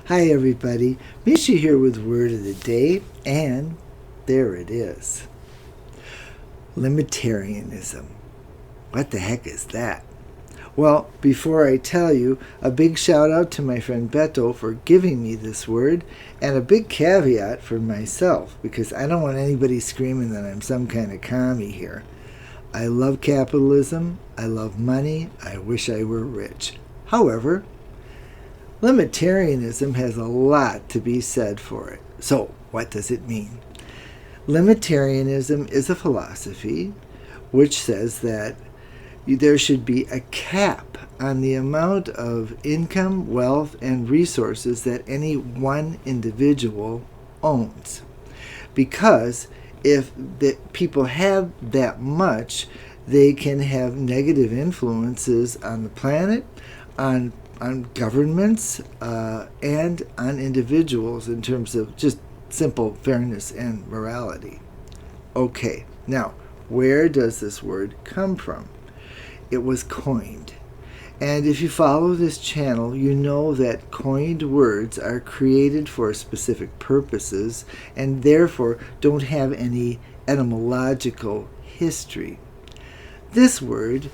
Hi everybody, Mischa here with Word of the Day, and there it is. Limitarianism. What the heck is that? Well, before I tell you, a big shout out to my friend Beto for giving me this word, and a big caveat for myself, because I don't want anybody screaming that I'm some kind of commie here. I love capitalism, I love money, I wish I were rich. However, limitarianism has a lot to be said for it. So, what does it mean? Limitarianism is a philosophy which says that there should be a cap on the amount of income, wealth, and resources that any one individual owns. Because if the people have that much, they can have negative influences on the planet, on governments, and on individuals in terms of just simple fairness and morality. Okay, now, where does this word come from? It was coined. And if you follow this channel, you know that coined words are created for specific purposes and therefore don't have any etymological history. This word,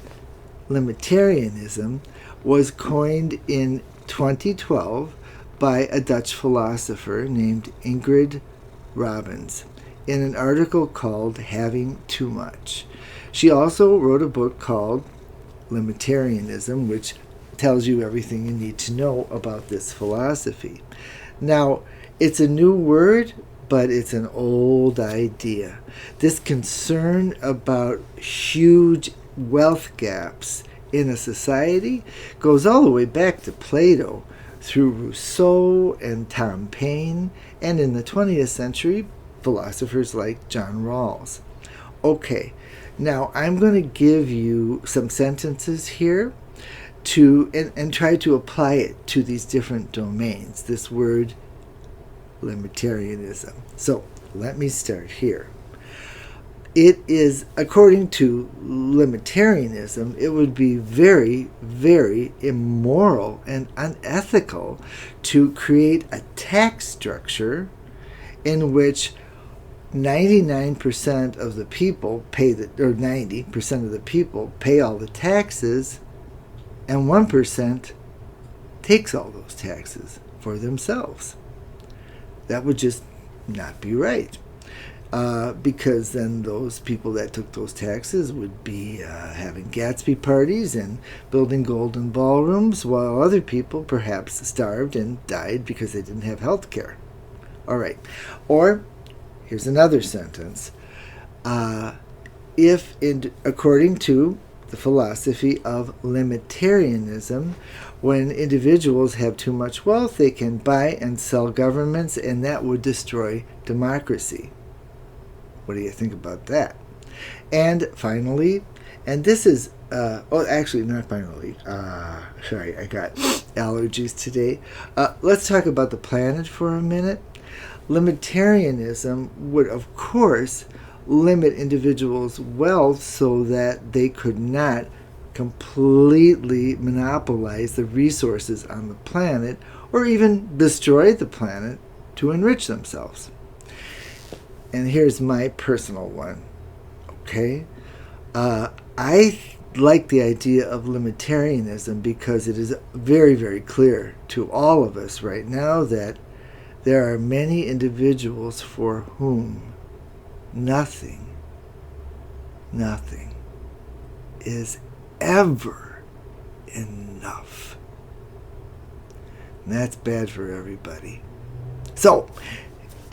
limitarianism, was coined in 2012 by a Dutch philosopher named Ingrid Robbins in an article called Having Too Much. She also wrote a book called Limitarianism, which tells you everything you need to know about this philosophy. Now, it's a new word, but it's an old idea. This concern about huge wealth gaps in a society goes all the way back to Plato, through Rousseau and Tom Paine, and in the 20th century, philosophers like John Rawls. Okay, now I'm going to give you some sentences here and try to apply it to these different domains, this word limitarianism. So let me start here. It is, according to limitarianism, it would be very, very immoral and unethical to create a tax structure in which 99% of the people pay or 90% of the people pay all the taxes, and 1% takes all those taxes for themselves. That would just not be right. Because then those people that took those taxes would be having Gatsby parties and building golden ballrooms, while other people perhaps starved and died because they didn't have health care. All right. Or, here's another sentence. According to the philosophy of limitarianism, when individuals have too much wealth, they can buy and sell governments, and that would destroy democracy. What do you think about that? And finally, and this is, actually not finally, sorry, I got allergies today. Let's talk about the planet for a minute. Limitarianism would, of course, limit individuals' wealth so that they could not completely monopolize the resources on the planet or even destroy the planet to enrich themselves. And here's my personal one, okay? I like the idea of limitarianism because it is very, very clear to all of us right now that there are many individuals for whom nothing is ever enough. And that's bad for everybody. So,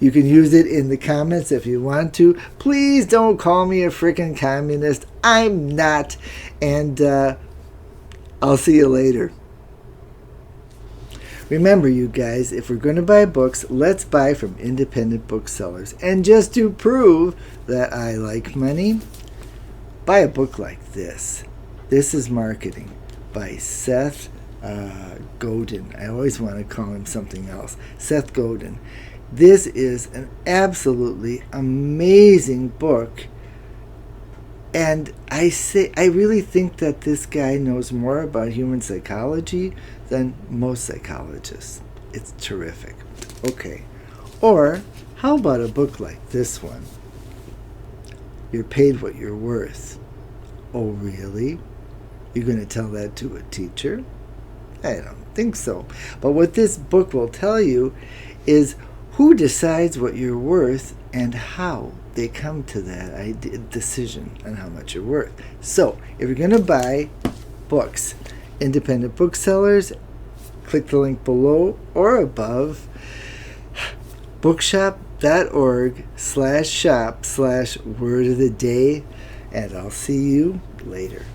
you can use it in the comments if you want to. Please don't call me a freaking communist. I'm not. And I'll see you later. Remember, you guys, if we're going to buy books, let's buy from independent booksellers. And just to prove that I like money, buy a book like this. This is Marketing by Seth Godin. I always want to call him something else. Seth Godin. This is an absolutely amazing book, and I really think that this guy knows more about human psychology than most psychologists. It's terrific. Okay. Or how about a book like this one? You're paid what you're worth. Oh, really? You're going to tell that to a teacher? I don't think so. But what this book will tell you is who decides what you're worth and how they come to that decision on how much you're worth. So, if you're going to buy books, independent booksellers, click the link below or above, bookshop.org/shop/word of the day, and I'll see you later.